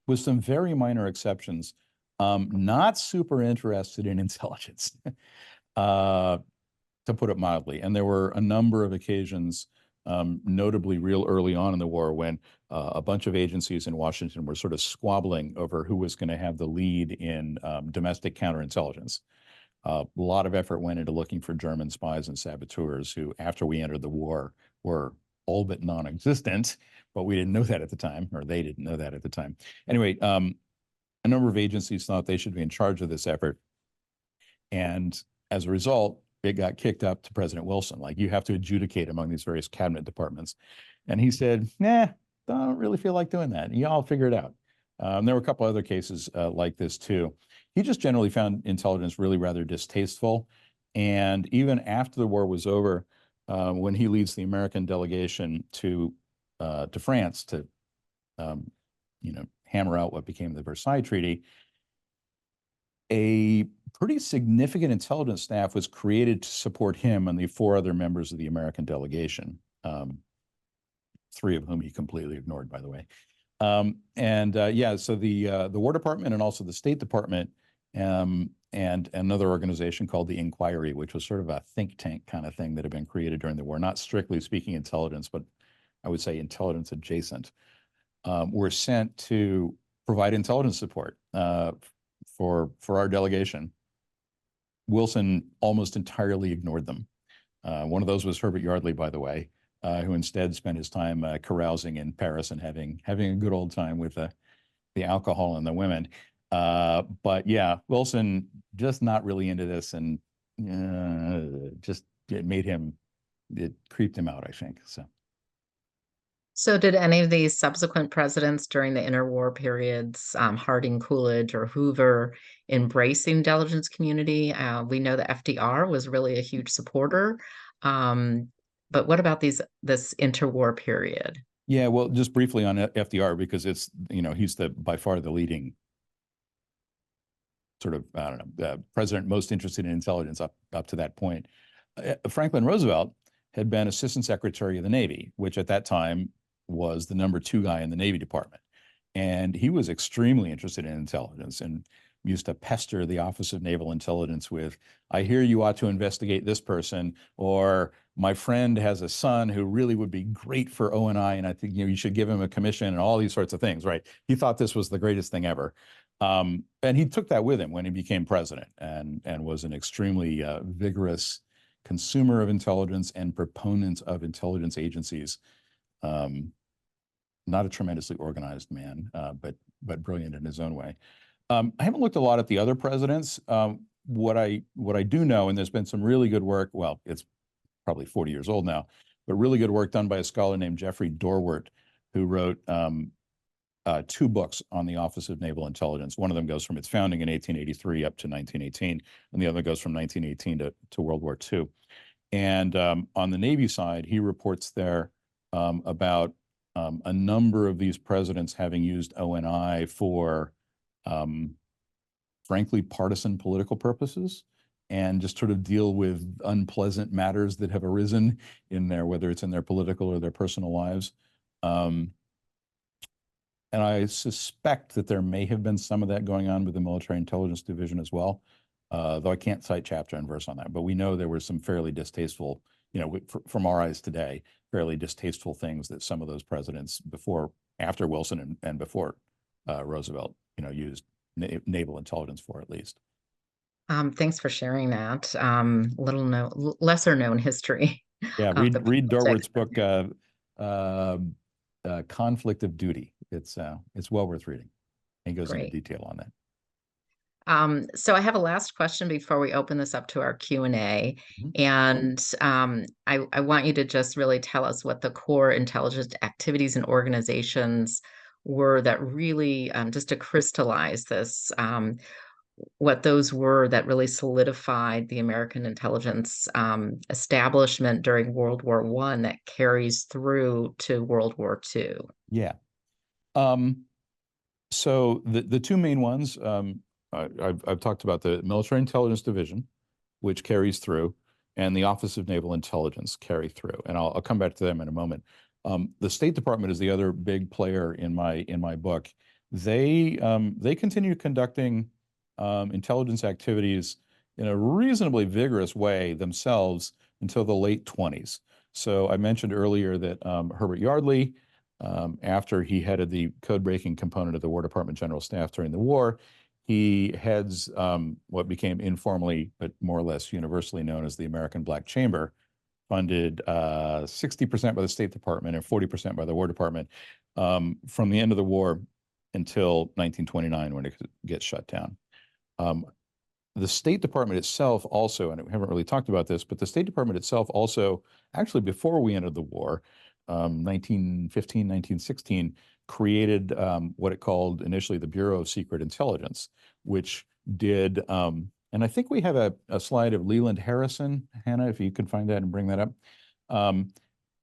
with some very minor exceptions, not super interested in intelligence, to put it mildly. And there were a number of occasions, notably real early on in the war, when a bunch of agencies in Washington were sort of squabbling over who was going to have the lead in domestic counterintelligence. A lot of effort went into looking for German spies and saboteurs who, after we entered the war, were all but non-existent, but we didn't know that at the time, or they didn't know that at the time. Anyway, a number of agencies thought they should be in charge of this effort. And as a result, it got kicked up to President Wilson. Like, you have to adjudicate among these various cabinet departments. And he said, nah, don't really feel like doing that. Y'all figure it out. There were a couple other cases like this too. He just generally found intelligence really rather distasteful. And even after the war was over, when he leads the American delegation to France to, hammer out what became the Versailles Treaty, a pretty significant intelligence staff was created to support him and the 4 other members of the American delegation, 3 of whom he completely ignored, by the way. Yeah, so the War Department and also the State Department and another organization called the Inquiry, which was sort of a think tank kind of thing that had been created during the war, not strictly speaking intelligence, but I would say intelligence adjacent, were sent to provide intelligence support for our delegation. Wilson almost entirely ignored them. One of those was Herbert Yardley, by the way, who instead spent his time carousing in Paris and having a good old time with the alcohol and the women. But yeah, Wilson just not really into this, and just it creeped him out, I think. So did any of these subsequent presidents during the interwar periods, Harding, Coolidge, or Hoover, embrace the intelligence community? We know that FDR was really a huge supporter. But what about this interwar period? Yeah, well, just briefly on FDR, because it's, he's by far the leading sort of, I don't know, president most interested in intelligence up to that point. Franklin Roosevelt had been Assistant Secretary of the Navy, which at that time was the number 2 guy in the Navy Department. And he was extremely interested in intelligence and used to pester the Office of Naval Intelligence with, I hear you ought to investigate this person, or my friend has a son who really would be great for ONI, and I think you should give him a commission, and all these sorts of things, right? He thought this was the greatest thing ever. And he took that with him when he became president, and was an extremely vigorous consumer of intelligence and proponent of intelligence agencies. Not a tremendously organized man, but brilliant in his own way. I haven't looked a lot at the other presidents. What I do know, and there's been some really good work, well, it's probably 40 years old now, but really good work done by a scholar named Jeffrey Dorwart, who wrote 2 books on the Office of Naval Intelligence. One of them goes from its founding in 1883 up to 1918, and the other goes from 1918 to World War II. And on the Navy side, he reports there about a number of these presidents having used ONI for, frankly, partisan political purposes, and just sort of deal with unpleasant matters that have arisen in there, whether it's in their political or their personal lives. And I suspect that there may have been some of that going on with the Military Intelligence Division as well, though I can't cite chapter and verse on that. But we know there were some fairly distasteful, from our eyes today, fairly distasteful things that some of those presidents after Wilson and before Roosevelt, used naval intelligence for, at least. Thanks for sharing that. Lesser known history. Yeah, read Dorwart's book, Conflict of Duty. It's well worth reading. He goes into detail on that. So I have a last question before we open this up to our Q&A. And I want you to just really tell us what the core intelligence activities and organizations were that really, just to crystallize this, what those were that really solidified the American intelligence establishment during World War I that carries through to World War II. Yeah. So the 2 main ones, I've talked about the Military Intelligence Division, which carries through, and the Office of Naval Intelligence carry through. And I'll come back to them in a moment. The State Department is the other big player in my book. They continue conducting intelligence activities in a reasonably vigorous way themselves until the late 1920s. So I mentioned earlier that Herbert Yardley, after he headed the code-breaking component of the War Department General Staff during the war, he heads what became informally, but more or less universally known as the American Black Chamber, funded 60% by the State Department and 40% by the War Department from the end of the war until 1929, when it gets shut down. The State Department itself also, and we haven't really talked about this, but the State Department itself also, actually before we entered the war, 1915, 1916, created what it called initially the Bureau of Secret Intelligence, which did, and I think we have a slide of Leland Harrison, Hannah, if you can find that and bring that up.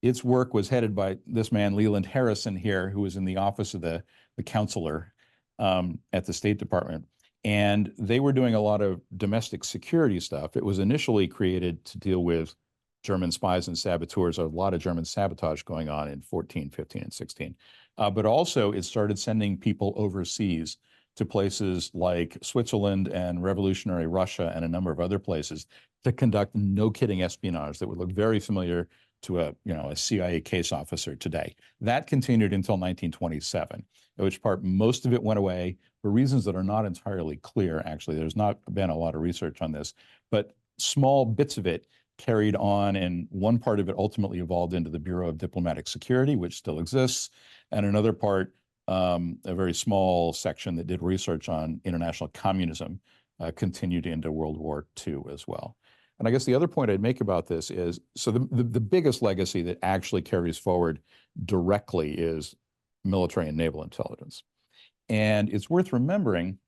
Its work was headed by this man, Leland Harrison here, who was in the office of the counselor at the State Department. And they were doing a lot of domestic security stuff. It was initially created to deal with German spies and saboteurs, a lot of German sabotage going on in 14, 15, and 16. But also it started sending people overseas to places like Switzerland and revolutionary Russia and a number of other places to conduct no-kidding espionage that would look very familiar to a CIA case officer today. That continued until 1927, at which part most of it went away for reasons that are not entirely clear, actually. There's not been a lot of research on this, but small bits of it carried on, and one part of it ultimately evolved into the Bureau of Diplomatic Security, which still exists, and another part, a very small section that did research on international communism, continued into World War II as well. And I guess the other point I'd make about this is, so the biggest legacy that actually carries forward directly is military and naval intelligence. And it's worth remembering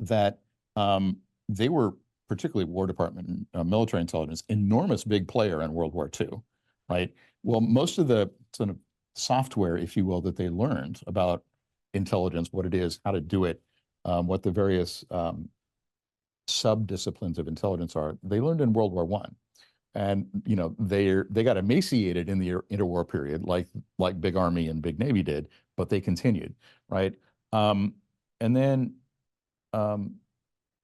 that they were, particularly War Department military intelligence, enormous big player in World War II, right? Well, most of the sort of software, if you will, that they learned about intelligence, what it is, how to do it, what the various sub-disciplines of intelligence are, they learned in World War I. And they got emaciated in the interwar period, like Big Army and Big Navy did, but they continued, right? And then,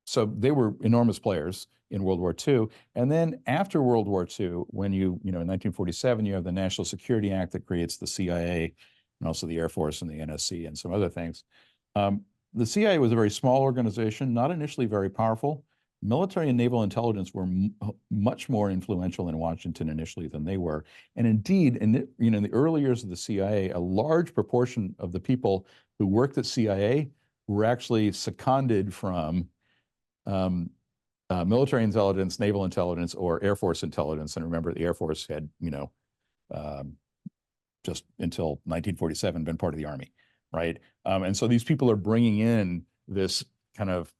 so they were enormous players in World War II. And then after World War II, when in 1947, you have the National Security Act that creates the CIA and also the Air Force and the NSC and some other things. The CIA was a very small organization, not initially very powerful. Military and naval intelligence were much more influential in Washington initially than they were. And indeed, in the early years of the CIA, a large proportion of the people who worked at CIA were actually seconded from military intelligence, naval intelligence, or Air Force intelligence. And remember, the Air Force had, just until 1947, been part of the Army, right? And so these people are bringing in this kind of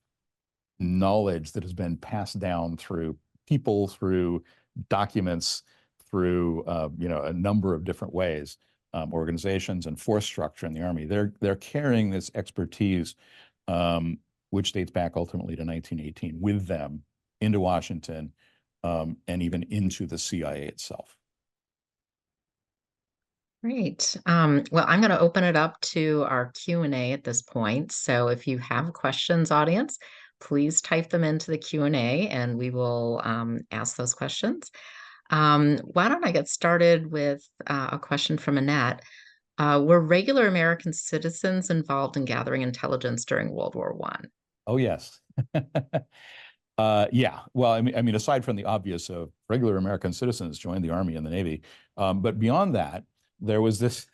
knowledge that has been passed down through people, through documents, through a number of different ways, organizations and force structure in the Army. They're carrying this expertise, which dates back ultimately to 1918, with them into Washington, and even into the CIA itself. Great. Well, I'm going to open it up to our Q&A at this point. So if you have questions, audience, please type them into the Q&A and we will ask those questions. Why don't I get started with a question from Annette? Were regular American citizens involved in gathering intelligence during World War I? Oh, yes. Yeah. Well, I mean, aside from the obvious of regular American citizens joined the Army and the Navy, but beyond that, there was this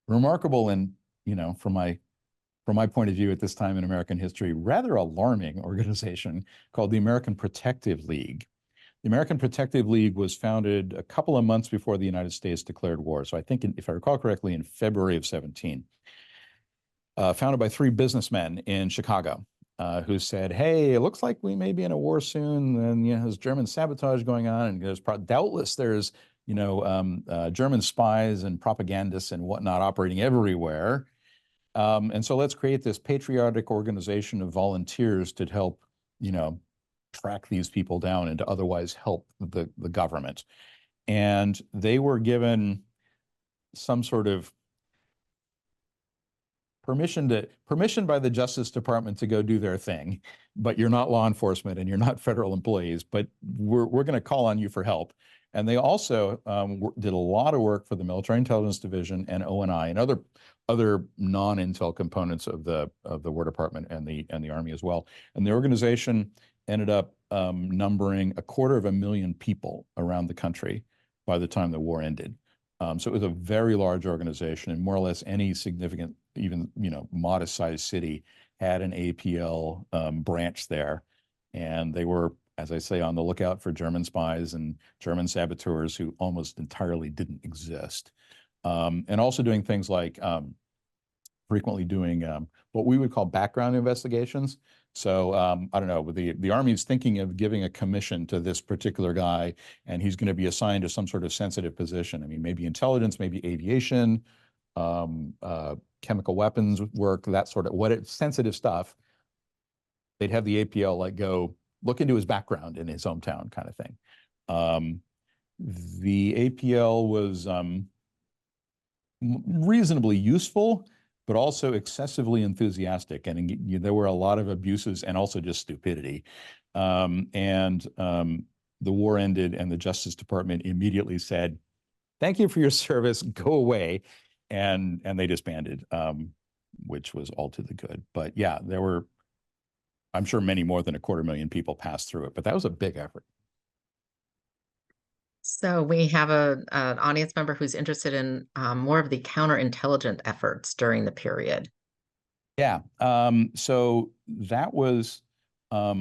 remarkable and, from my point of view at this time in American history, rather alarming organization called the American Protective League. The American Protective League was founded a couple of months before the United States declared war. So I think, if I recall correctly, in February of 17. Founded by three businessmen in Chicago who said, hey, it looks like we may be in a war soon, and there's German sabotage going on, and doubtless there's German spies and propagandists and whatnot operating everywhere. And so let's create this patriotic organization of volunteers to help, track these people down and to otherwise help the government. And they were given some sort of permission by the Justice Department to go do their thing, but you're not law enforcement and you're not federal employees, but we're going to call on you for help. And they also did a lot of work for the Military Intelligence Division and ONI and other non-intel components of the War Department and the Army as well. And the organization ended up numbering 250,000 people around the country by the time the war ended. So it was a very large organization, and more or less any significant, even modest-sized city had an APL branch there, and they were, as I say, on the lookout for German spies and German saboteurs who almost entirely didn't exist, and also doing things like frequently doing what we would call background investigations. So I don't know, the Army's thinking of giving a commission to this particular guy, and he's going to be assigned to some sort of sensitive position. I mean, maybe intelligence, maybe aviation, chemical weapons work, that sort of sensitive stuff. They'd have the APL like go look into his background in his hometown kind of thing. The APL was reasonably useful, but also excessively enthusiastic. And there were a lot of abuses and also just stupidity. The war ended and the Justice Department immediately said, "Thank you for your service, go away." And they disbanded, which was all to the good. But yeah, there were, I'm sure, many more than 250,000 people passed through it, but that was a big effort. So we have an audience member who's interested in more of the counterintelligence efforts during the period. Yeah. So that was, I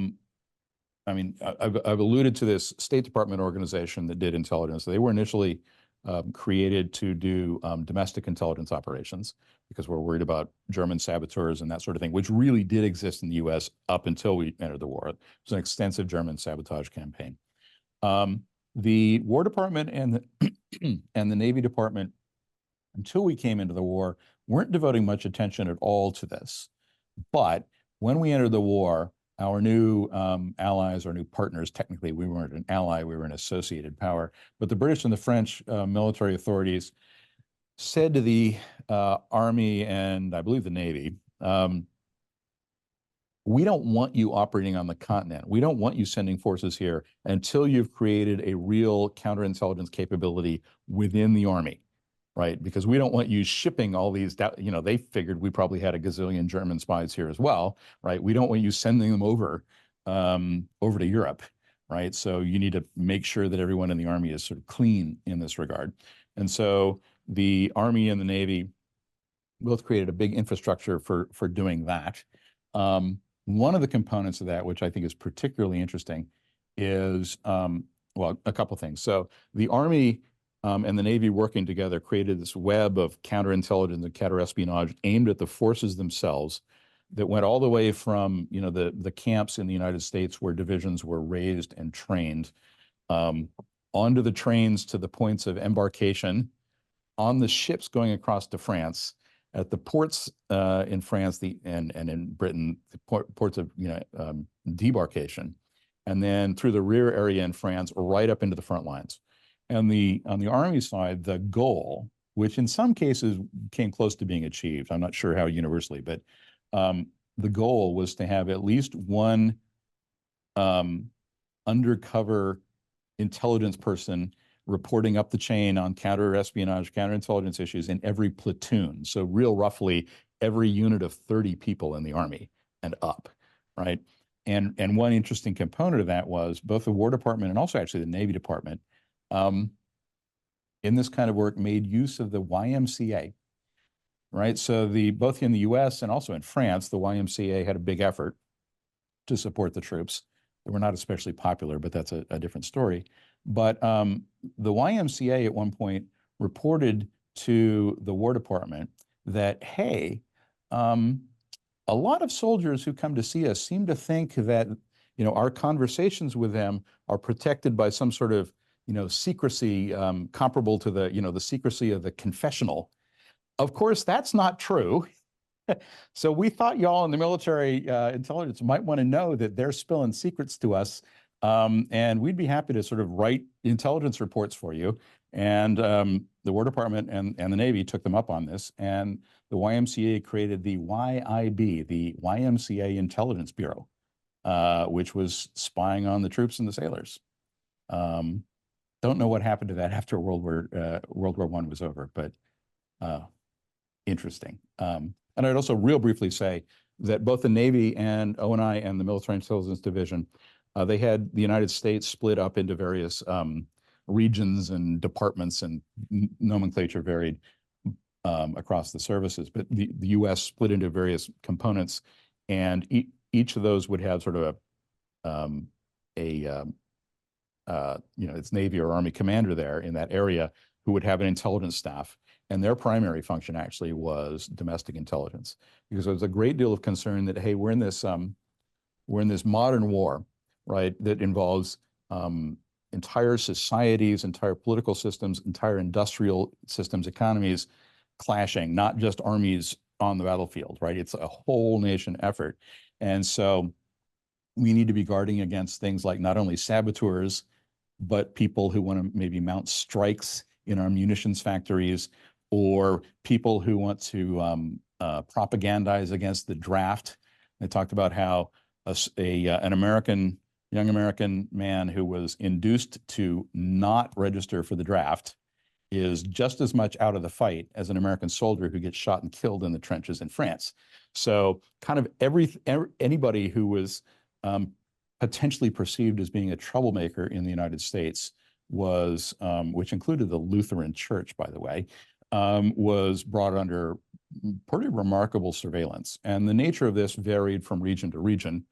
mean, I've alluded to this State Department organization that did intelligence. They were initially created to do domestic intelligence operations because we're worried about German saboteurs and that sort of thing, which really did exist in the U.S. up until we entered the war. It was an extensive German sabotage campaign. The War Department and the Navy Department, until we came into the war, weren't devoting much attention at all to this. But when we entered the war, our new allies, our new partners, technically we weren't an ally, we were an associated power, but the British and the French military authorities said to the Army and I believe the Navy, we don't want you operating on the continent. We don't want you sending forces here until you've created a real counterintelligence capability within the Army, right? Because we don't want you shipping all these, they figured we probably had a gazillion German spies here as well, right? We don't want you sending them over to Europe, right? So you need to make sure that everyone in the Army is sort of clean in this regard. And so the Army and the Navy both created a big infrastructure for doing that. One of the components of that, which I think is particularly interesting, is, well, a couple things. So the Army and the Navy working together created this web of counterintelligence and counterespionage aimed at the forces themselves that went all the way from, the camps in the United States where divisions were raised and trained, onto the trains to the points of embarkation, on the ships going across to France, at the ports in France and in Britain, the ports of debarkation, and then through the rear area in France, right up into the front lines. And on the Army side, the goal, which in some cases came close to being achieved, I'm not sure how universally, but the goal was to have at least one undercover intelligence person reporting up the chain on counter-espionage, counterintelligence issues in every platoon. So real roughly every unit of 30 people in the Army and up, right? And one interesting component of that was both the War Department and also actually the Navy Department in this kind of work made use of the YMCA, right? So both in the US and also in France, the YMCA had a big effort to support the troops. They were not especially popular, but that's a different story. But the YMCA at one point reported to the War Department that, hey, a lot of soldiers who come to see us seem to think that, our conversations with them are protected by some sort of, secrecy comparable to the secrecy of the confessional. Of course, that's not true. So we thought y'all in the military intelligence might want to know that they're spilling secrets to us. And we'd be happy to sort of write intelligence reports for you. And the War Department and the Navy took them up on this. And the YMCA created the YIB, the YMCA Intelligence Bureau, which was spying on the troops and the sailors. Don't know what happened to that after World War I was over, but interesting. And I'd also real briefly say that both the Navy and O&I and the Military Intelligence Division, they had the United States split up into various regions and departments, and nomenclature varied across the services. But the U.S. split into various components, and each of those would have sort of its Navy or Army commander there in that area who would have an intelligence staff. And their primary function actually was domestic intelligence, because there was a great deal of concern that, hey, we're in this modern war, right, that involves entire societies, entire political systems, entire industrial systems, economies clashing, not just armies on the battlefield, right? It's a whole nation effort. And so we need to be guarding against things like not only saboteurs, but people who want to maybe mount strikes in our munitions factories, or people who want to propagandize against the draft. I talked about how an young American man who was induced to not register for the draft is just as much out of the fight as an American soldier who gets shot and killed in the trenches in France. So kind of anybody who was potentially perceived as being a troublemaker in the United States was, which included the Lutheran Church, by the way, was brought under pretty remarkable surveillance. And the nature of this varied from region to region.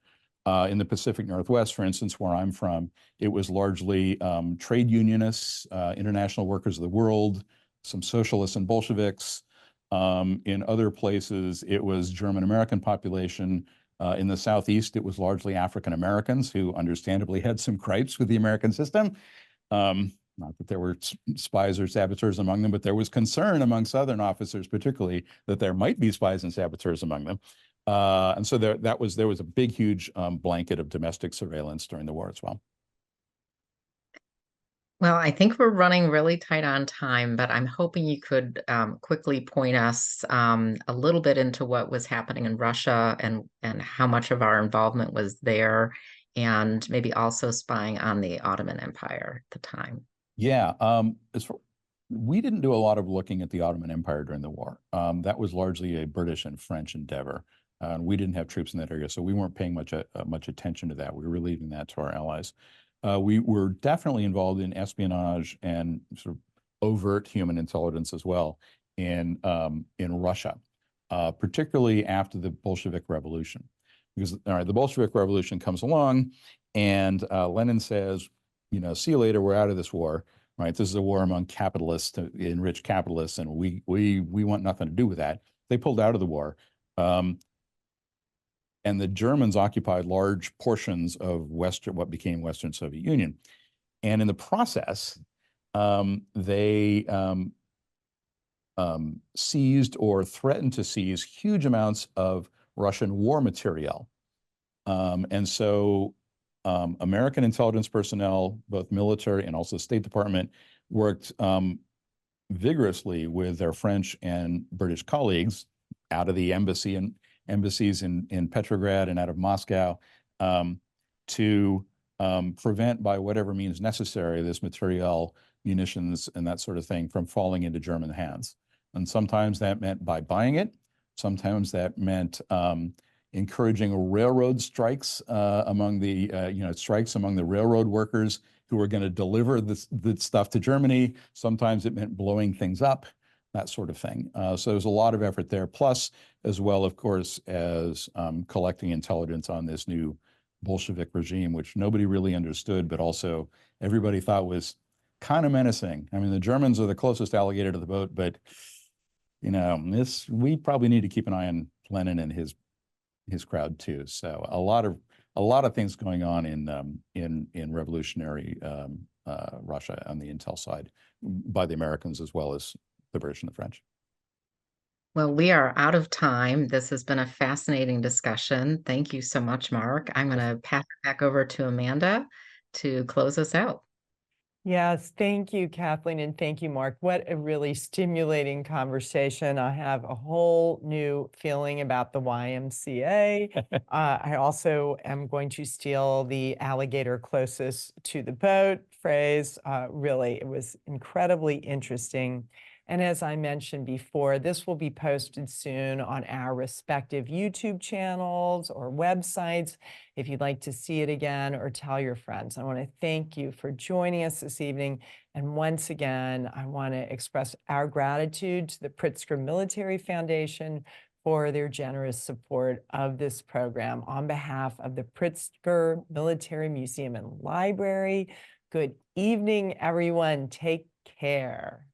In the Pacific Northwest, for instance, where I'm from, it was largely trade unionists, international workers of the world, some socialists and Bolsheviks. In other places, it was German-American population. In the Southeast, it was largely African Americans who understandably had some gripes with the American system. Not that there were spies or saboteurs among them, but there was concern among Southern officers, particularly, that there might be spies and saboteurs among them. And so there was a big, huge blanket of domestic surveillance during the war as well. Well, I think we're running really tight on time, but I'm hoping you could quickly point us a little bit into what was happening in Russia and how much of our involvement was there, and maybe also spying on the Ottoman Empire at the time. Yeah, we didn't do a lot of looking at the Ottoman Empire during the war. That was largely a British and French endeavor. We didn't have troops in that area, so we weren't paying much attention to that. We were leaving that to our allies. We were definitely involved in espionage and sort of overt human intelligence as well in Russia, particularly after the Bolshevik Revolution. Because the Bolshevik Revolution comes along, and Lenin says, see you later. We're out of this war. Right? This is a war among capitalists to enrich capitalists, and we want nothing to do with that. They pulled out of the war. And the Germans occupied large portions of what became Western Soviet Union. And in the process, they seized or threatened to seize huge amounts of Russian war material. And so American intelligence personnel, both military and also State Department, worked vigorously with their French and British colleagues out of the embassies in Petrograd and out of Moscow to prevent, by whatever means necessary, this material, munitions, and that sort of thing from falling into German hands. And sometimes that meant by buying it. Sometimes that meant encouraging railroad strikes among the strikes among the railroad workers who were going to deliver the stuff to Germany. Sometimes it meant blowing things up, that sort of thing. So there's a lot of effort there. Plus, as well, of course, as collecting intelligence on this new Bolshevik regime, which nobody really understood, but also everybody thought was kind of menacing. I mean, the Germans are the closest alligator to the boat, but we probably need to keep an eye on Lenin and his crowd too. So a lot of things going on in revolutionary Russia on the intel side by the Americans as well as the British and the French. Well, we are out of time. This has been a fascinating discussion. Thank you so much, Mark. I'm going to pass it back over to Amanda to close us out. Yes, thank you, Kathleen, and thank you, Mark. What a really stimulating conversation. I have a whole new feeling about the YMCA. I also am going to steal the alligator closest to the boat phrase. Really, it was incredibly interesting. And as I mentioned before, this will be posted soon on our respective YouTube channels or websites if you'd like to see it again or tell your friends. I want to thank you for joining us this evening. And once again, I want to express our gratitude to the Pritzker Military Foundation for their generous support of this program. On behalf of the Pritzker Military Museum and Library, good evening, everyone. Take care.